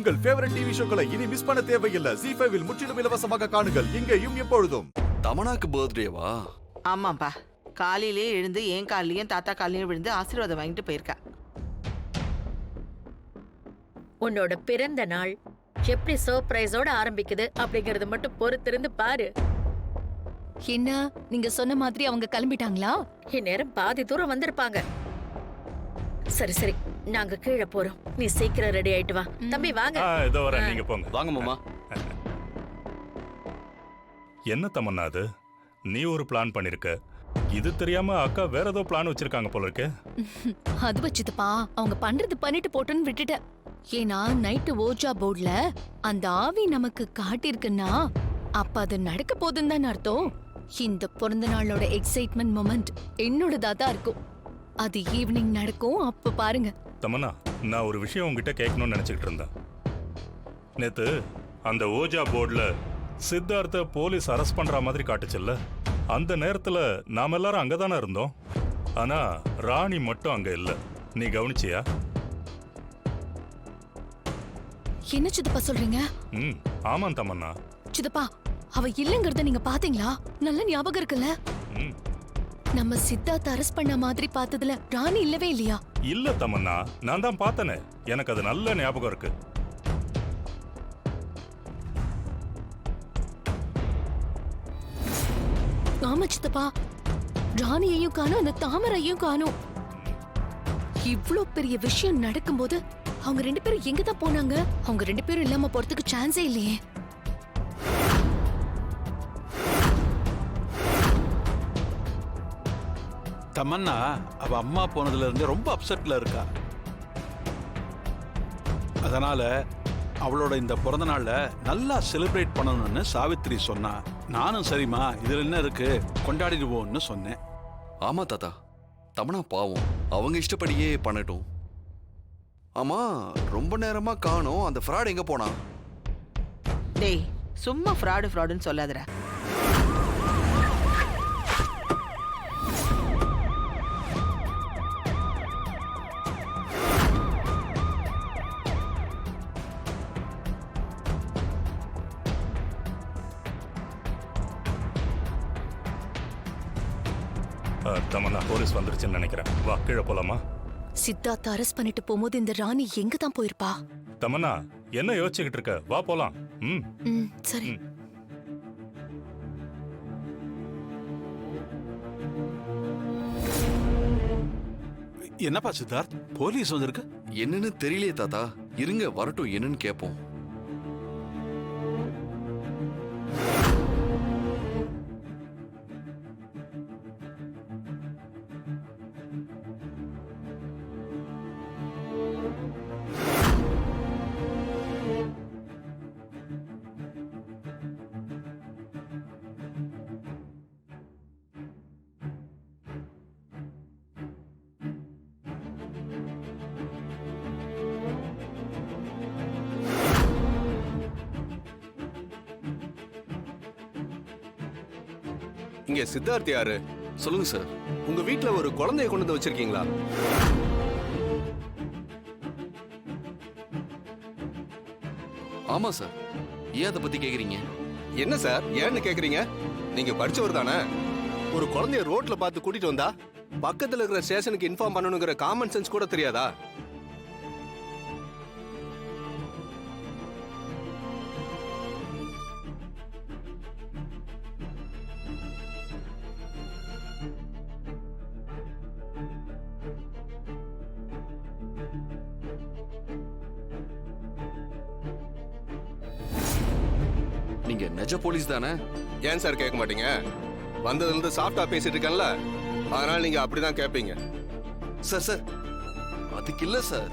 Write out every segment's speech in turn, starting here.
உங்கள் favourite TV ஷோக்களை இனி miss பண்ண தேவையில்லை. ZEE5 இல் முற்றிலும் இலவசமாக காணுங்கள், இங்கேயும் எப்பொழுதும். தமனாக்கு பர்த்டேவா? ஆமாப்பா, காலையிலே எழுந்து என் காலையும் தாத்தா காலையும் விழுந்து ஆசீர்வாதம் வாங்கிட்டு போயிருக்கா. உன்னோட பிறந்த நாள் எப்படி சர்ப்ரைஸோட ஆரம்பிக்குது அப்படிங்கறது மட்டும் பொறுத்திருந்து பாரு. என்ன நீங்க சொன்ன மாதிரி அவங்க கிளம்பிட்டாங்களா? இந்நேரம் பாதி தூரம் வந்திருப்பாங்க. சரி சரி, நாங்க கீழே போறோம். நீ சீக்கிரம் ரெடி ஆயிட்டு வா. தம்பி வாங்க. இதோ வரேன், நீங்க போங்க. வாங்க மாமா. என்ன தமன்னா அது? நீ ஒரு பிளான் பண்ணிருக்க, இது தெரியாம அக்கா வேற ஏதோ பிளான் வச்சிருக்காங்க போல இருக்கு. அது வச்சுதுப்பா, அவங்க பண்றது பண்ணிட்டு போட்டுன்னு விட்டுட்டேன். ஏன்னா நைட்டு ஓஜா போர்ட்ல அந்த ஆவி நமக்கு காட்டிருக்குன்னா அப்ப அது நடக்க போதுன்னு தான் அர்த்தம். இந்த பிறந்த நாளோட எக்ஸைட்மெண்ட் மொமெண்ட் என்னோடதா தான் இருக்கும். அது ஈவினிங் நடக்கும், அப்ப பாருங்க. தமன்னா, நான் ஒரு விஷயம் உங்ககிட்ட கேட்கணும்னு நினைச்சிட்டு இருந்தேன். நேத்து அந்த ஓஜா போர்டுல சித்தார்த்த போலீஸ் அரெஸ்ட் பண்ற மாதிரி காட்டுச்சுல்ல, அந்த நேரத்துல நாம எல்லாரும் அங்கதானே இருந்தோம். ஆனா ராணி மட்டும் அங்க இல்ல. நீ கவனிச்சியா? என்ன சித்தப்பா சொல்றீங்க? ஆமாம் தமன்னா. சித்தப்பா, அவ இல்லங்கறத நீங்க பாத்தீங்களா? நல்ல ஞாபகம் இருக்குல்ல? நம்ம சித்தார்த்த அரெஸ்ட் பண்ண மாதிரி பார்த்ததுல ராணி இல்லவே இல்லையா? இல்ல தமன்னா, நான் தான் பார்த்தனே. எனக்கு அது நல்ல ஞாபகம் இருக்கு. ஆமா சித்தப்பா, ராணியையும் காணும், அந்த தாமரையும் காணும். இவ்ளோ பெரிய விஷயம் நடக்கும்போது அவங்க ரெண்டு பேரும் எங்க தான் போனாங்க? அவங்க ரெண்டு பேரும் இல்லாம போறதுக்கு சான்ஸே இல்லையே. தமன்னா அவ அம்மா போனதுல இருந்து ரொம்ப அப்செட்ல இருக்கா. அதனால அவளோட இந்த பிறந்த நாள்ல நல்லா செலிப்ரேட் பண்ணணும்னு சாவித்ரி சொன்னா. நானும் சரிமா, இதுல என்ன இருக்கு, கொண்டாடிடுவோம்னு சொன்னேன். ஆமா தாத்தா, தமனா பாவம், அவங்க இஷ்டப்படியே பண்ணட்டும். ஆமா, ரொம்ப நேரமா காணோம். அந்த ஃப்ராட் எங்க போனா? டேய், சும்மா ஃப்ராடுன்னு சொல்லாதடா. தமன்னா, போலீஸ் வந்துருச்சுன்னு நினைக்கிறேன். வா, கீழே போலாமா? சித்தார்த்த அரெஸ்ட் பண்ணிட்டு போகும்போது இந்த ராணி எங்க தான் போயிருப்பா? தமன்னா, என்ன யோசிச்சுக்கிட்டு இருக்க? வா போலாம். சரி. என்னப்பா சித்தார்த், போலீஸ் வந்திருக்கு? என்னன்னு தெரியலையே தாத்தா. இருங்க வரட்டும், என்னன்னு கேட்போம். இங்க சித்தார்த் யாரு? சொல்லுங்க சார். உங்க வீட்ல ஒரு குழந்தைய கொண்டு வந்து வச்சிருக்கீங்களா? ஆமா சார். ஏன் அதை பத்தி கேக்குறீங்க? என்ன சார் ஏன்னு கேக்குறீங்க? நீங்க படிச்சவர் தானே? ஒரு குழந்தைய ரோட்ல பார்த்து கூட்டிட்டு வந்தா பக்கத்துல இருக்கிற ஸ்டேஷனுக்கு இன்ஃபார்ம் பண்ணணுங்கிற காமன் சென்ஸ் கூட தெரியாதா? நீங்க நெஜ போலீஸ் தானே? ஏன் சார் கேட்க மாட்டீங்க? வந்ததுல இருந்து சாஃப்டா பேசிட்டு இருக்கேன்ல, அதனால நீங்க அப்படிதான் கேட்பீங்க. சார் சார், அதுக்கு இல்ல சார்.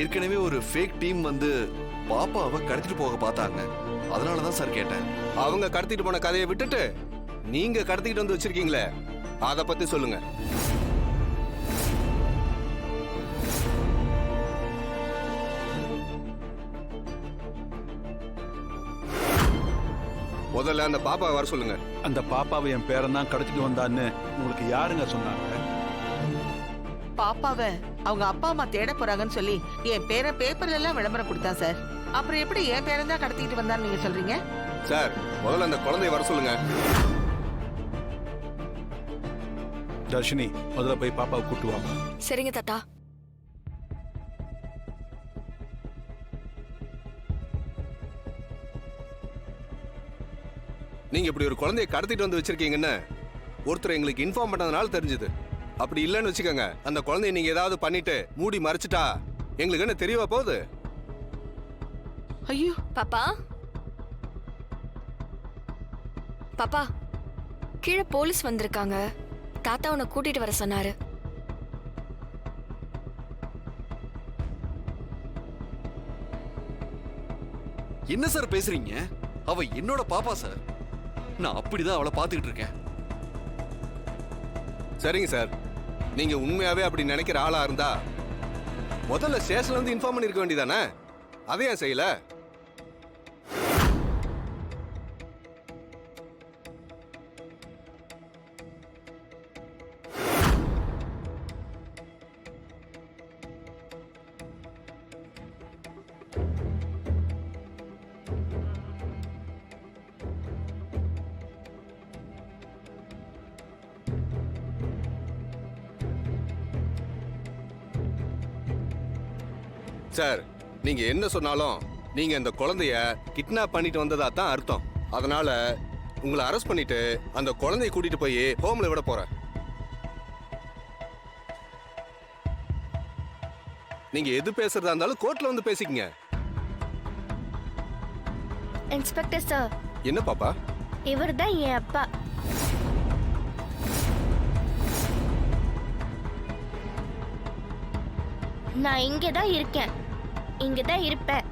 ஏற்கனவே ஒரு ஃபேக் டீம் வந்து பாப்பாவை கடத்திட்டு போக பார்த்தாங்க. அதனாலதான் சார் கேட்டேன். அவங்க கடத்திட்டு போன கதையை விட்டுட்டு நீங்க கடத்திட்டு வந்து வச்சிருக்கீங்களே, அத பத்தி சொல்லுங்க. முதல்ல அந்த பாப்பாவை வர சொல்லுங்க. அந்த பாப்பாவை என் பேரன் தான் கடத்திட்டு வந்தான்னு உங்களுக்கு யாருங்க சொன்னாங்க? பாப்பாவை அவங்க அப்பா அம்மா தேட போறாங்கன்னு சொல்லி என் பேரை பேப்பர்ல எல்லாம் விளம்பரம் கொடுத்தா சார். அப்புறம் எப்படி என் பேரன் தான் கடத்திட்டு வந்தான்னு நீங்க சொல்றீங்க? சார் முதல்ல அந்த குழந்தைய வர சொல்லுங்க. தர்ஷினி முதல்ல போய் பாப்பாவை கூட்டு வாமா. சரிங்க தாத்தா. நீங்க இப்படி ஒரு குழந்தைய கடத்திட்டு வந்து வச்சிருக்கீங்கன்னு ஒருத்தர் எங்களுக்கு இன்ஃபார்ம் பண்ணதுனால தெரிஞ்சது. அப்படி இல்லைன்னு வச்சுக்கோங்க, அந்த குழந்தைய நீங்க ஏதாவது பண்ணிட்டு மூடி மறைச்சிட்டா எங்களுக்கு என்ன தெரியவா போகுது? ஐயோ பாப்பா பாப்பா, கீழே போலீஸ் வந்திருக்காங்க. தாத்தா உன்னை கூட்டிட்டு வர சொன்னாரு. என்ன சார் பேசுறீங்க? அவ என்னோட பாப்பா சார். நான் அப்படிதான் அவளை பார்த்துக்கிட்டு இருக்கேன். சரிங்க சார், நீங்க உண்மையாவே அப்படி நினைக்கிற ஆளா இருந்தா முதல்ல ஸ்டேஷன்ல வந்து இன்ஃபார்ம் பண்ணிருக்க வேண்டியதானே? அதை ஏன் செய்யல? சார், நீங்க என்ன சொன்னாலும் நீங்க இந்த குழந்தைய கிட்னாப் பண்ணிட்டு வந்ததா தான் அர்த்தம். அதனால உங்களை அரெஸ்ட் பண்ணிட்டு அந்த குழந்தைய கூட்டிட்டு போய் ஹோம்ல விட போறேன். நீங்க எது பேசுறதா இருந்தாலும் கோர்ட்ல வந்து பேசிக்கங்க. இன்ஸ்பெக்டர் சார், என்ன பாப்பா? இவர் தான் என் அப்பா. நான் இங்கே தான் இருக்கேன், இங்கே தான் இருப்பேன்.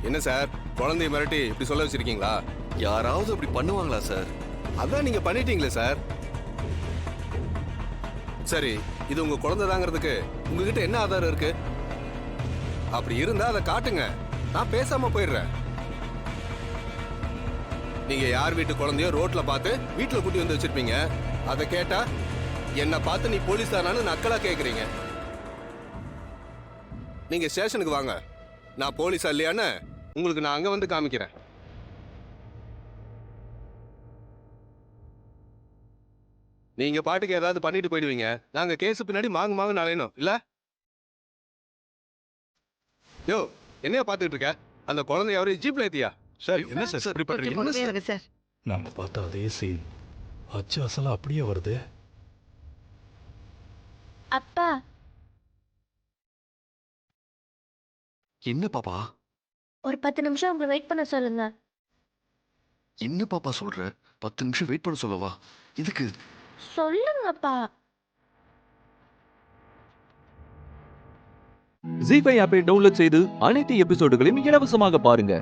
என்ன சார், குழந்தைய மிரட்டி இப்படி சொல்ல வச்சிருக்கீங்களா? யாராவது அப்படி பண்ணுவாங்களா சார்? அதான் நீங்க பண்ணிட்டீங்களே சார். சரி, இது உங்க குழந்தை தாங்கிறதுக்கு உங்ககிட்ட என்ன ஆதாரம் இருக்கு? அப்படி இருந்தா அதை காட்டுங்க, நான் பேசாம போயிடுறேன். நீங்க யார் வீட்டு குழந்தையோ ரோட்ல பார்த்து வீட்டுல கூட்டி வந்து வச்சிருப்பீங்க. அதை கேட்டா என்ன பார்த்து நீ போலீஸ் தானான்னு நக்கலா கேக்குறீங்க. நீங்க ஸ்டேஷனுக்கு வாங்க, நான் போலீஸா இல்லையான்னு உங்களுக்கு நான் அங்க வந்து காமிக்கிறேன். நீங்க பாட்டுக்கு ஏதாவது பண்ணிட்டு போயிடுவீங்க, நாங்க கேஸ் பின்னாடி மாங்கு அலையணும் இல்ல? யோ, என்னைய பாத்துக்கிட்டு இருக்க? அந்த குழந்தை அவரு ஜீப்ல ஏத்தியா? சார் என்ன சார் இப்படி பண்றீங்க? போட்டே இருங்க சார். நம்ம பார்த்த அதே சீன் அச்சு அசலா அப்படியே வருது. அப்பா, என்ன பாப்பா? ஒரு 10 நிமிஷம் உங்களை வெயிட் பண்ண சொல்லுங்க. என்ன பாப்பா சொல்ற? 10 நிமிஷம் வெயிட் பண்ண சொல்லவா? இதுக்கு சொல்லுங்கப்பா. ஜீ5 ஆப்பை டவுன்லோட் செய்து அனைத்து எபிசோடுகளையும் இலவசமாக பாருங்க.